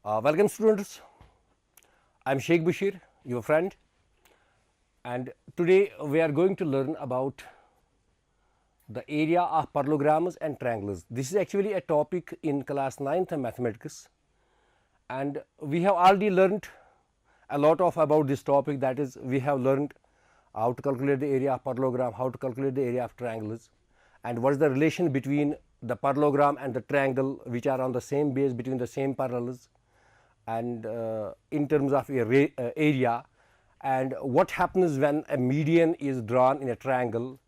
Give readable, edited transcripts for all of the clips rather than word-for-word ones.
Welcome students, I am Sheikh Bashir, your friend, and today we are going to learn about the area of parallelograms and triangles. This is actually a topic in class 9th mathematics, and we have already learned a lot of about this topic. That is, we have learned how to calculate the area of parallelogram, how to calculate the area of triangles, and what is the relation between the parallelogram and the triangle which are on the same base between the same parallels, and in terms of area, and what happens when a median is drawn in a triangle.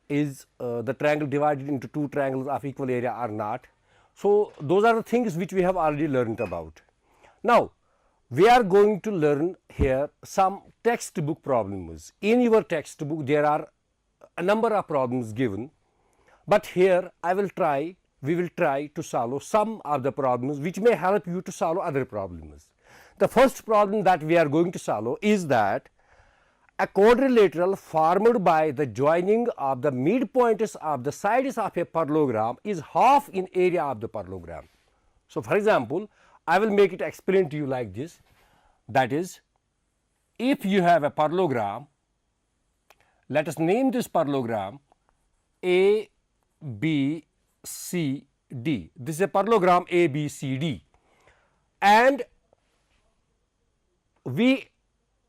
Is the triangle divided into two triangles of equal area or not? So, those are the things which we have already learned about. Now, we are going to learn here some textbook problems. In your textbook there are a number of problems given, but here we will try to solve some of the problems which may help you to solve other problems. The first problem that we are going to solve is that a quadrilateral formed by the joining of the midpoints of the sides of a parallelogram is half in area of the parallelogram. So, for example, I will make it explain to you like this, that is, if you have a parallelogram, let us name this parallelogram A, B, C, D. This is a parallelogram A, B, C, D, and we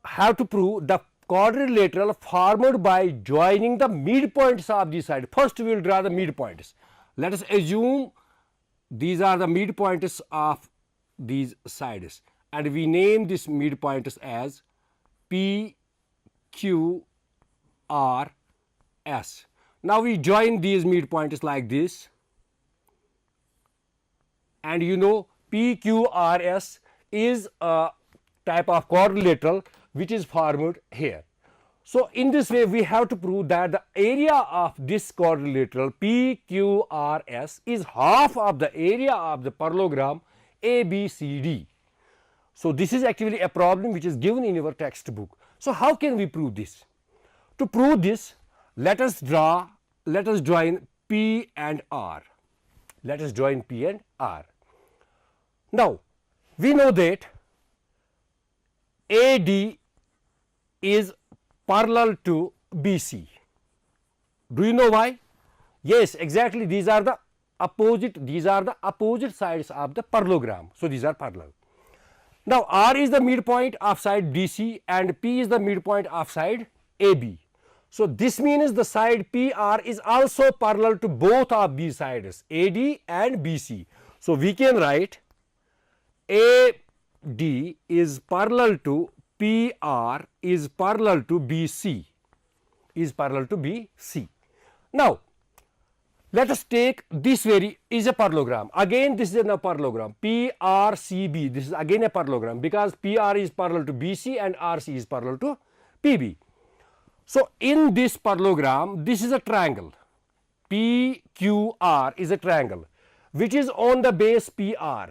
have to prove the quadrilateral formed by joining the midpoints of these sides. First, we will draw the midpoints. Let us assume these are the midpoints of these sides, and we name this midpoints as P, Q, R, S. Now, we join these midpoints like this, and you know P, Q, R, S is a type of quadrilateral which is formed here. So, in this way we have to prove that the area of this quadrilateral P, Q, R, S is half of the area of the parallelogram A, B, C, D. So, this is actually a problem which is given in your textbook. So, how can we prove this? To prove this, let us join P and R. Let us join P and R. Now, we know that AD is parallel to BC. Do you know why? Yes, exactly, these are the opposite sides of the parallelogram. So, these are parallel. Now, R is the midpoint of side DC and P is the midpoint of side AB. So, this means the side PR is also parallel to both of these sides AD and BC. So, we can write AD is parallel to PR is parallel to BC, Now, let us take this is a parallelogram. Again, this is a parallelogram PRCB. This is again a parallelogram because PR is parallel to BC and RC is parallel to PB. So, in this parallelogram, this is a triangle. PQR is a triangle which is on the base PR,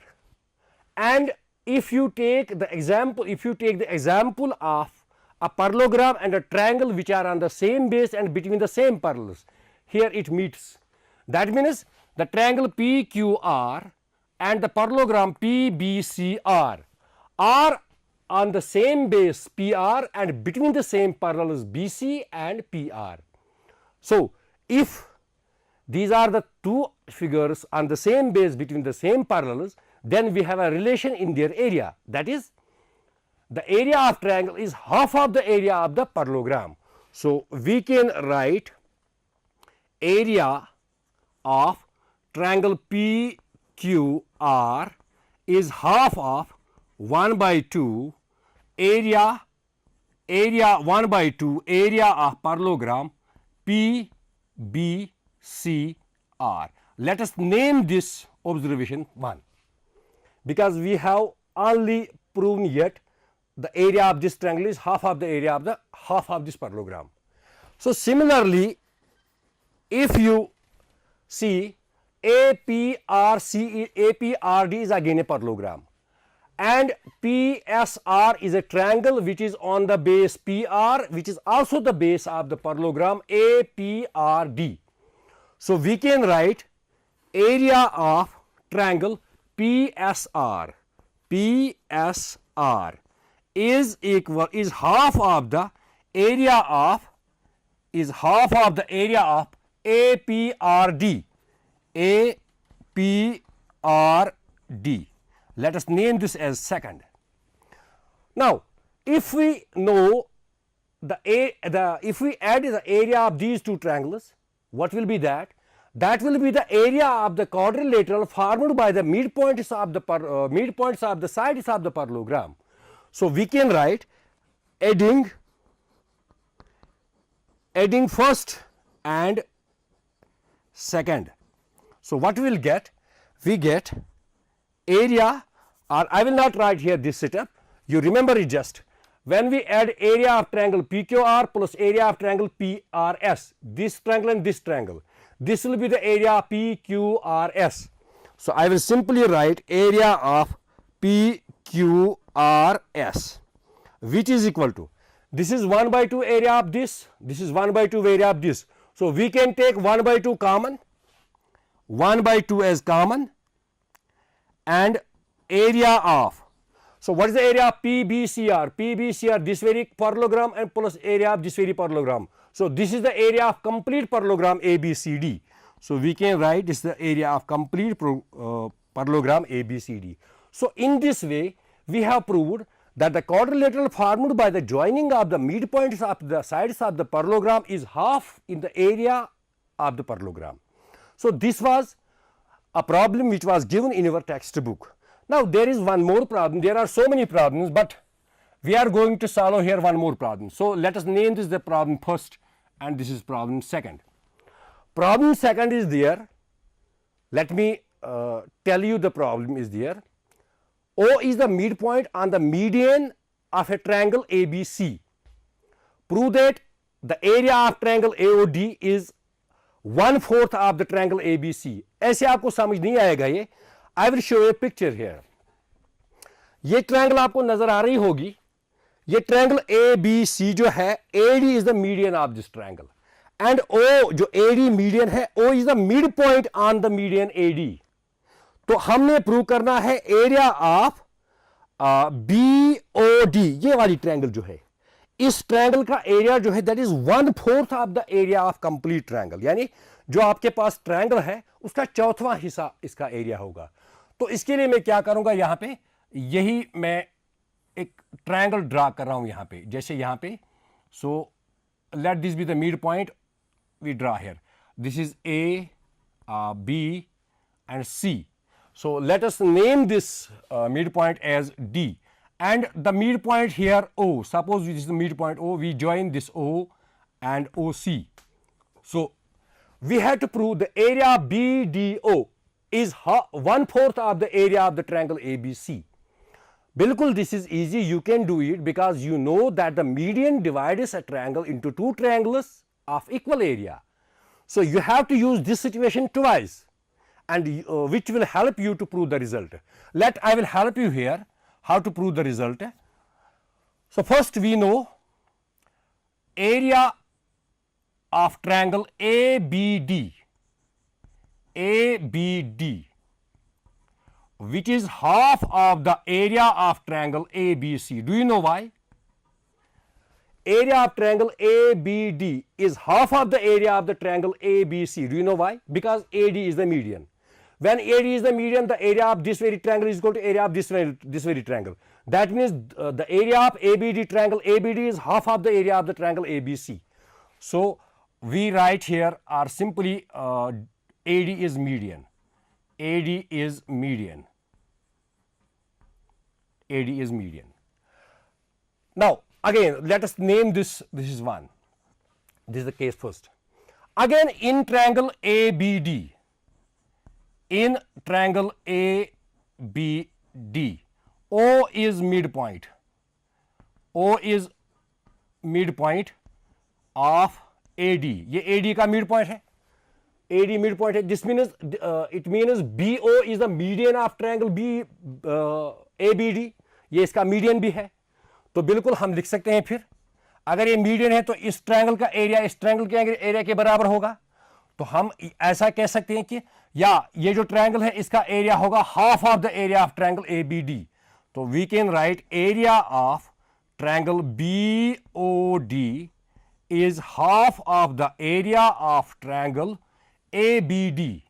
and if you take the example of a parallelogram and a triangle which are on the same base and between the same parallels, here it meets. That means the triangle PQR and the parallelogram PBCR are on the same base PR and between the same parallels BC and PR. So, if these are the two figures on the same base between the same parallels, then we have a relation in their area, that is, the area of triangle is half of the area of the parallelogram. So, we can write area of triangle PQR is half of 1 by 2 area 1 by 2 area of parallelogram PBCR. Let us name this observation 1, because we have only proven yet the area of this triangle is half of the area of this parallelogram. So, similarly, if you see APRD is again a parallelogram, and PSR is a triangle which is on the base PR, which is also the base of the parallelogram APRD. So, we can write area of triangle PSR PSR is half of the area of APRD. APRD. Let us name this as second. Now, if we know if we add the area of these two triangles, what will be that? That will be the area of the quadrilateral formed by the midpoints of the sides of the parallelogram. So we can write adding first and second. So what we will get? We get area, or I will not write here this setup. You remember it just. When we add area of triangle PQR plus area of triangle PRS, this triangle and this triangle, this will be the area PQRS. So I will simply write area of PQRS, which is equal to, this is 1 by 2 area of this, this is 1 by 2 area of this. So we can take 1 by 2 common, 1 by 2 as common, and area of, so what is the area of PBCR? PBCR, this very parallelogram and plus area of this very parallelogram. So this is the area of complete parallelogram ABCD. So we can write this is the area of complete parallelogram ABCD. So in this way, we have proved that the quadrilateral formed by the joining of the midpoints of the sides of the parallelogram is half in the area of the parallelogram. So this was a problem which was given in our textbook. Now there is one more problem. There are so many problems, but we are going to solve here one more problem. So let us name this the problem first, and this is problem second. Problem second is there. Let me tell you the problem is there. O is the midpoint on the median of a triangle ABC. Prove that the area of triangle AOD is 1/4 of the triangle ABC. ऐसे आपको समझ नहीं आएगा ये. I will show you a picture here. ये triangle आपको नजर आ रही होगी. ये ट्रायंगल ABC जो है, AD is the median of this triangle, and O जो AD median है, O is the midpoint on the median AD. तो हमने प्रूव करना है एरिया ऑफ BOD, ये वाली ट्रायंगल जो है, इस ट्रायंगल का एरिया जो है that is 1/4 of the area of complete triangle. यानी जो आपके पास ट्रायंगल है उसका चौथवा हिस्सा इसका एरिया होगा. तो इसके लिए मैं क्या करूंगा, यहां पे यही मैं एक ट्रायंगल ड्रा कर रहा हूं यहां पे, जैसे यहां पे. So let this be the mid point we draw here. This is A, B and C. So let us name this midpoint as D, and the midpoint here O. Suppose this is the midpoint O, we join this O and OC. So we have to prove the area of BDO is 1/4 of the area of the triangle ABC. Bilkul, this is easy, you can do it because you know that the median divides a triangle into two triangles of equal area. So you have to use this situation twice, and which will help you to prove the result. I will help you here how to prove the result. So first we know area of triangle ABD, which is half of the area of triangle ABC. Do you know why? Area of triangle ABD is half of the area of the triangle ABC. Do you know why? Because AD is the median. When AD is the median, the area of this very triangle is equal to area of this very triangle. That means the area of ABD triangle ABD is half of the area of the triangle ABC. So we write here are simply AD is median. AD is median. AD is median. Now again let us name this. This is one. This is the case first. Again in triangle ABD. In triangle ABD, O is midpoint. O is midpoint of AD. ये AD का midpoint है. AD midpoint है. This means it means BO is the median of triangle ABD. ये इसका median भी है. तो बिल्कुल हम लिख सकते हैं फिर अगर ये median है तो इस triangle का एरिया इस triangle के एरिया के बराबर होगा. तो हम ऐसा कह सकते हैं कि या ये जो ट्रायंगल है इसका एरिया होगा half of the area of triangle ABD. तो we can write area of triangle BOD is half of the area of triangle ABD.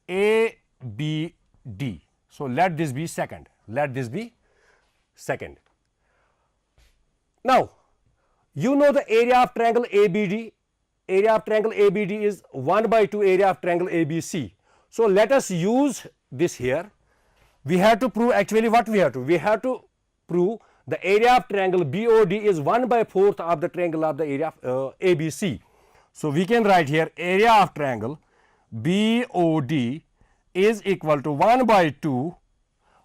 ABD. So let this be second. Let this be second. Now, you know the area of triangle ABD. Area of triangle ABD is 1 by 2 area of triangle ABC. So let us use this here. We have to prove, actually what we have to? We have to prove the area of triangle BOD is 1 by 4th of the triangle of the area of ABC. So we can write here area of triangle BOD is equal to 1 by 2,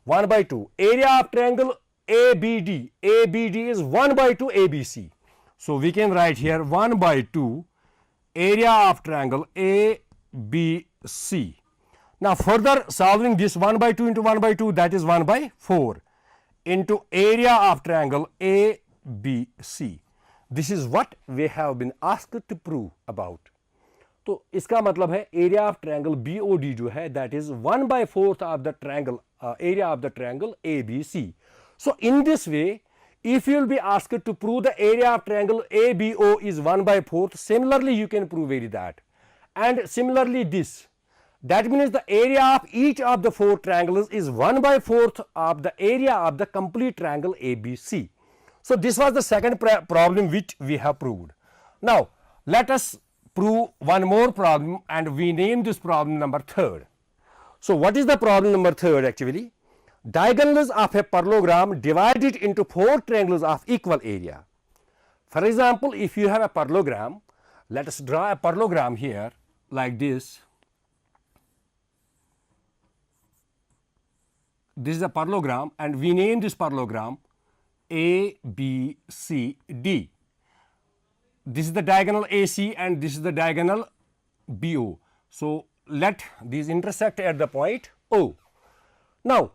1 by 2. Area of triangle ABD, ABD is 1 by 2 ABC. So we can write here 1 by 2 area of triangle ABC. Now further solving this 1 by 2 into 1 by 2, that is 1 by 4 into area of triangle ABC. This is what we have been asked to prove about. तो इसका मतलब है area of triangle BOD जो है that is 1 by 4th of the triangle area of the triangle ABC. So in this way, if you will be asked to prove the area of triangle ABO is 1 by 4th, similarly you can prove that. And similarly this. That means the area of each of the 4 triangles is 1 by 4th of the area of the complete triangle ABC. So this was the second problem which we have proved. Now let us prove one more problem and we name this problem number 3rd. So what is the problem number 3rd actually? Diagonals of a parallelogram divided into 4 triangles of equal area. For example, if you have a parallelogram, let us draw a parallelogram here like this. This is a parallelogram and we name this parallelogram ABCD. This is the diagonal AC and this is the diagonal BO. So let these intersect at the point O. Now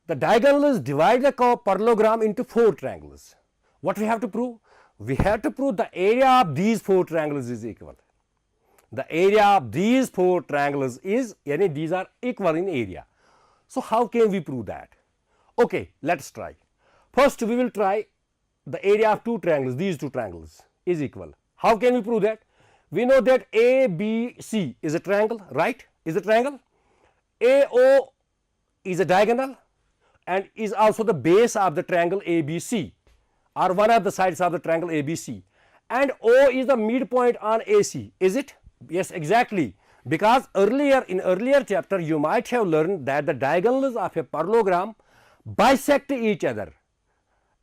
the diagonals divide the parallelogram into 4 triangles. What we have to prove? We have to prove the area of these 4 triangles is equal. The area of these 4 triangles is, yani these are equal in area. So how can we prove that? Okay, let's try. First we will try the area of 2 triangles, these 2 triangles is equal. How can we prove that? We know that ABC is a triangle, right? Is a triangle. AO is a diagonal and is also the base of the triangle ABC or one of the sides of the triangle ABC. And O is the midpoint on AC, is it? Yes, exactly. Because in earlier chapter you might have learned that the diagonals of a parallelogram bisect each other.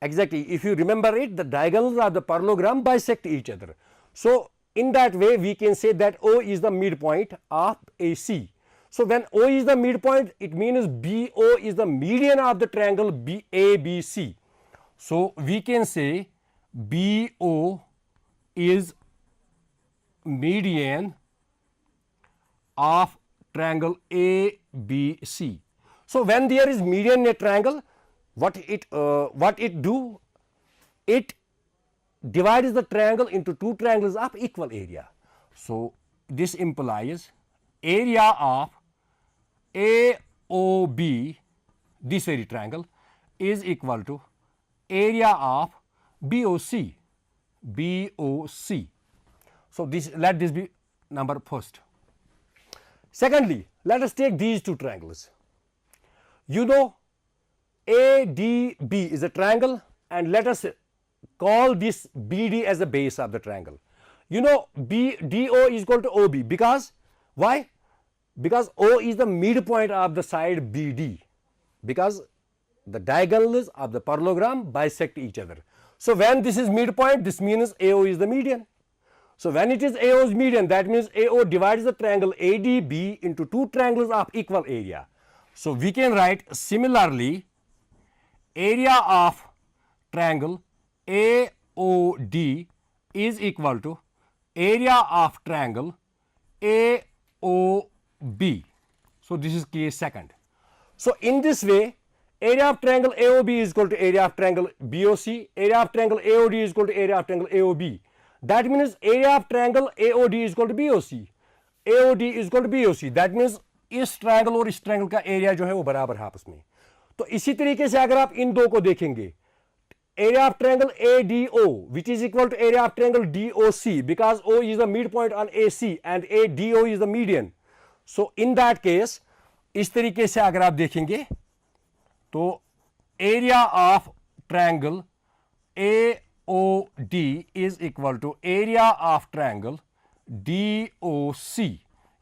Exactly, if you remember it, the diagonals of the parallelogram bisect each other. So in that way we can say that O is the midpoint of AC. So when O is the midpoint, it means BO is the median of the triangle ABC. So we can say BO is median of triangle ABC. So when there is median in a triangle, what it do? It divides the triangle into 2 triangles of equal area. So this implies area of AOB, this very triangle, is equal to area of BOC. BOC. So let this be number first. Secondly, let us take these 2 triangles. You know ADB is a triangle and let us call this BD as the base of the triangle. You know DO is equal to OB because why? Because O is the midpoint of the side BD, because the diagonals of the parallelogram bisect each other. So when this is midpoint, this means AO is the median. So when it is AO's median, that means AO divides the triangle ADB into 2 triangles of equal area. So we can write similarly area of triangle AOD is equal to area of triangle AOB. So this is case second. So in this way, area of triangle AOB is equal to area of triangle BOC, area of triangle AOD is equal to area of triangle AOB. That means area of triangle AOD is equal to BOC, AOD is equal to BOC. That means इस triangle और इस triangle का area जो है वो बराबर है आपस में. तो तो इसी तरीके से अगर आप इन दो को देखेंगे, area of triangle ADO which is equal to area of triangle DOC, because O is the midpoint on AC and ADO is the median. So in that case इस तरीके से अगर आप देखेंगे तो area of triangle AOD is equal to area of triangle DOC.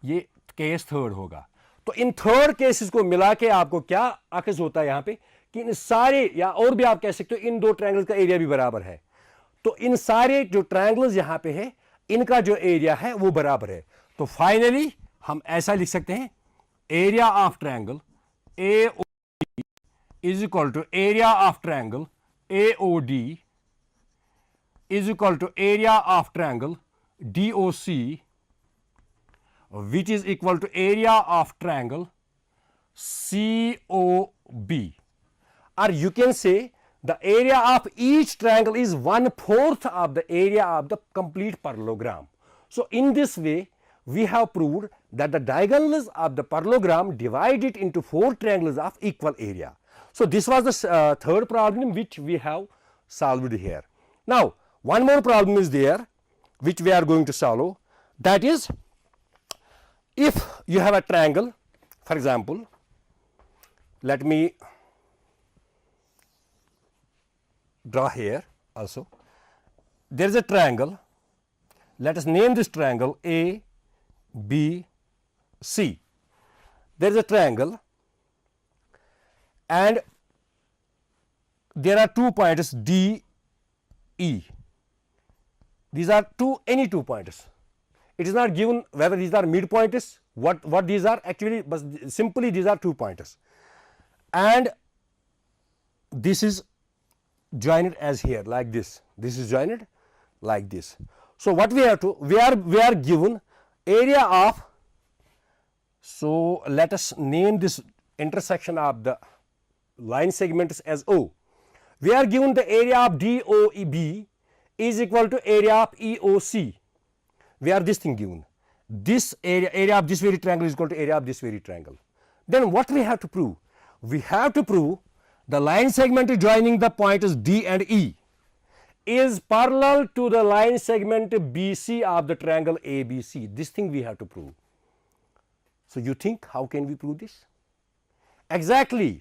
ये case third होगा। तो इन थर्ड केसेस को मिला के आपको क्या अखज होता है यहां पे कि इन सारे, या और भी आप कह सकते हो इन दो ट्रायंगल्स का एरिया भी बराबर है। तो इन सारे जो ट्रायंगल्स यहां पे है इनका जो एरिया है वो बराबर है। तो फाइनली हम ऐसा लिख सकते हैं, area of triangle AOD is equal to area of triangle AOD is equal to area of triangle DOC which is equal to area of triangle COB. Or you can say the area of each triangle is 1/4 of the area of the complete parallelogram. So in this way we have proved that the diagonals of the parallelogram divide it into 4 triangles of equal area. So this was the third problem which we have solved here. Now one more problem is there which we are going to solve, that is, if you have a triangle, for example, let me draw here also. There is a triangle, let us name this triangle A, B, C. There is a triangle and there are 2 points D, E. These are any two points. It is not given whether these are midpoints, what these are actually, but simply these are 2 pointers, and this is joined as here like this. This is joined like this. So what we have to, we are given area of, so let us name this intersection of the line segments as O. We are given the area of DOEB is equal to area of EOC. We are this thing given. This area of this very triangle is equal to area of this very triangle. Then what we have to prove? We have to prove the line segment joining the points D and E is parallel to the line segment BC of the triangle ABC. This thing we have to prove. So you think how can we prove this? Exactly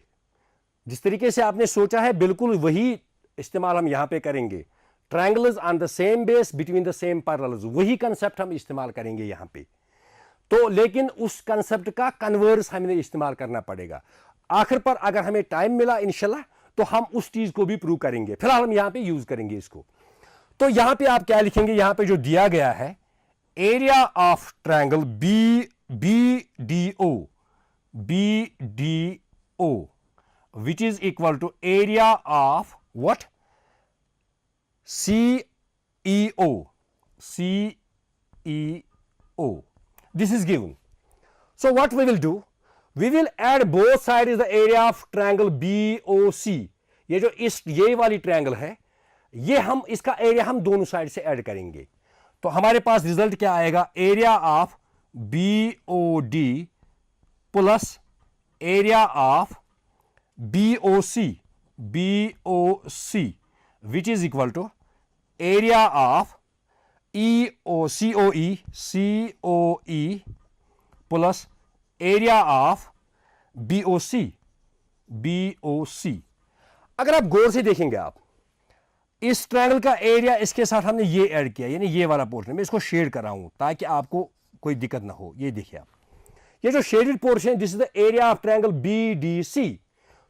जिस तरीके से आपने सोचा है बिल्कुल वही इस्तेमाल हम यहाँ पे करेंगे। Triangles on the same base between the same parallels, वही कंसेप्ट हम इस्तेमाल करेंगे यहाँ पे। तो लेकिन उस कंसेप्ट का कन्वर्स हमें इस्तेमाल करना पड़ेगा। आखिर पर अगर हमें टाइम मिला इंशाल्लाह तो हम उस चीज को भी प्रूव करेंगे। फिलहाल हम यहाँ पे यूज करेंगे इसको। तो यहाँ पे आप क्या लिखेंगे, यहाँ पे जो दिया गया है area of triangle BDO which is equal to area of what? CEO. This is given. So what we will do? We will add both sides the area of triangle BOC. ये जो ये वाली ट्रायंगल है ये हम इसका area हम दोनों साइड से ऐड करेंगे। तो हमारे पास रिजल्ट क्या आएगा? Area of BOD plus area of BOC which is equal to area of COE plus area of BOC। अगर आप गौर से देखेंगे आप इस ट्रायंगल का एरिया इसके साथ हमने ये ऐड किया, यानी ये वाला पोर्शन मैं इसको शेड कर रहा हूं ताकि आपको कोई दिक्कत ना हो। ये देखिए आप, ये जो shaded portion this is the area of triangle BDC।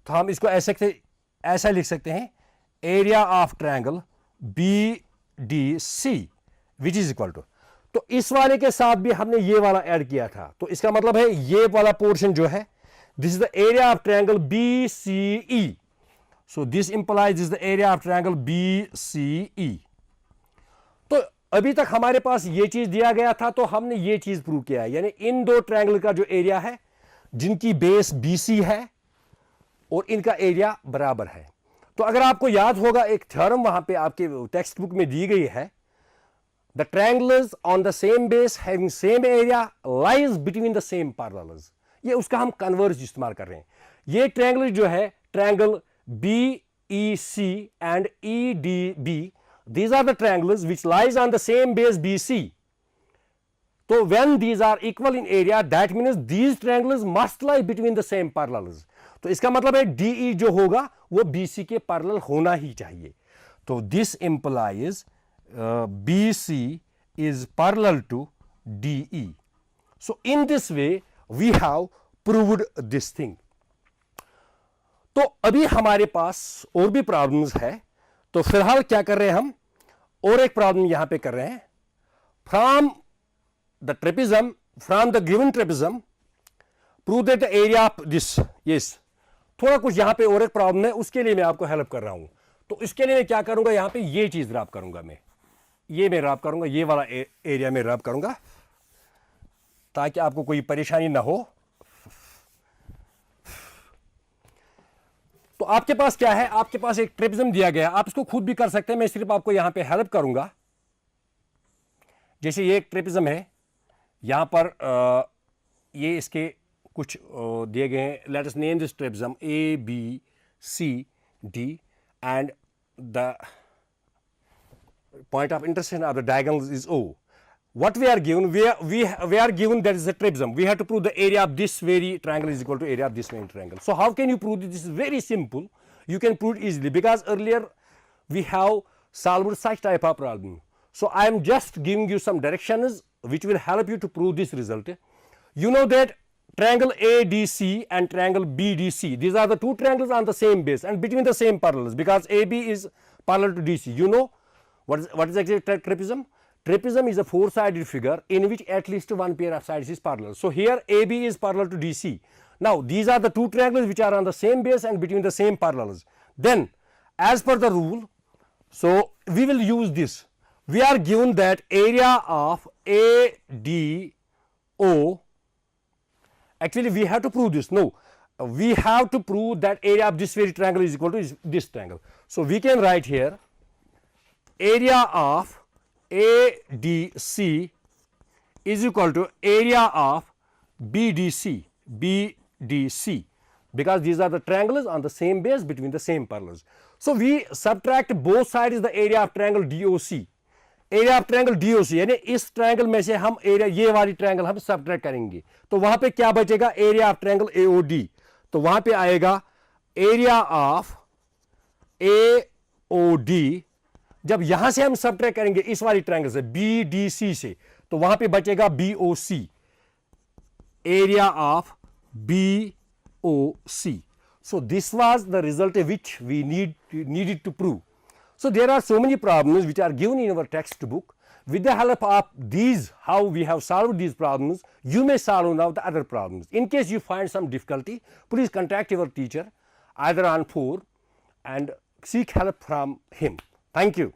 तो हम इसको ऐसा लिख सकते हैं area of triangle BDC which is equal to, तो इस वाले के साथ भी हमने ये वाला ऐड किया था। तो इसका मतलब है ये वाला पोर्शन जो है this is the area of triangle BCE। So this implies this the area of triangle BCE। तो अभी तक हमारे पास ये चीज दिया गया था तो हमने ये चीज प्रूव किया है, यानी इन दो ट्रायंगल का जो एरिया है जिनकी बेस BC है और इनका एरिया बराबर है। तो अगर आपको याद होगा एक थ्योरम वहां पे आपके टेक्स्ट बुक में दी गई है, the triangles on the same base having same area lies between the same parallels. ये उसका हम कन्वर्स इस्तेमाल कर रहे हैं। ये ट्रायंगल जो है triangle BEC and EDB. These are the triangles which lies on the same base BC. So when these are equal in area, that means these triangles must lie between the same parallels. तो इसका मतलब है DE जो होगा वो BC के parallel होना ही चाहिए. तो this implies BC is parallel to DE. So in this way we have proved this thing. तो अभी हमारे पास और भी प्रॉब्लम्स है. तो फिलहाल क्या कर रहे हैं हम, और एक प्रॉब्लम यहां पे कर रहे हैं. From the trapezium, from the given trapezium prove that the area of this. Yes, थोड़ा कुछ यहां पे और एक प्रॉब्लम है, उसके लिए मैं आपको हेल्प कर रहा हूं. तो इसके लिए मैं क्या करूंगा, यहां पे ये चीज रैप करूंगा, मैं रैप करूंगा, ये वाला एरिया में रैप करूंगा ताकि आपको कोई परेशानी ना हो. तो आपके पास क्या है, आपके पास एक ट्रेपिज्म दिया गया, आप इसको खुद भी कर सकते हैं, मैं सिर्फ आपको यहां पे हेल्प करूंगा. जैसे ये एक ट्रेपिज्म है, यहां पर ये इसके कुछ दिए गए हैं. Let us name this trapezium ABCD and the point of intersection of the diagonals is O. What we are given, we are given that is a trapezium. We have to prove the area of this very triangle is equal to area of this main triangle. So how can you prove this? This is very simple. You can prove it easily because earlier we have solved such type of problem. So I am just giving you some directions which will help you to prove this result. You know that triangle ADC and triangle BDC, these are the two triangles on the same base and between the same parallels, because AB is parallel to DC. You know what is actually trapezium? Trapezium is a four-sided figure in which at least one pair of sides is parallel. So here AB is parallel to DC. Now these are the two triangles which are on the same base and between the same parallels. Then as per the rule, so we will use this. We are given that area of ADO. Actually we have to prove this. No, we have to prove that area of this very triangle is equal to this triangle. So we can write here area of ADC is equal to area of BDC, because these are the triangles on the same base between the same parallels. So we subtract both sides the area of triangle DOC. Area of triangle DOC यानी इस triangle में से हम area, ये वाली triangle हम subtract करेंगे, तो वहां पे क्या बचेगा, एरिया ऑफ ट्रायंगल AOD. तो वहां पे आएगा एरिया ऑफ AOD. जब यहां से हम सबट्रैक्ट करेंगे इस वाली ट्रायंगल से BDC से, तो वहां पे बचेगा BOC, area of BOC. So this was the result which we needed to prove. So there are so many problems which are given in our textbook. With the help of these, how we have solved these problems, you may solve now the other problems. In case you find some difficulty, please contact your teacher either on phone and seek help from him. Thank you.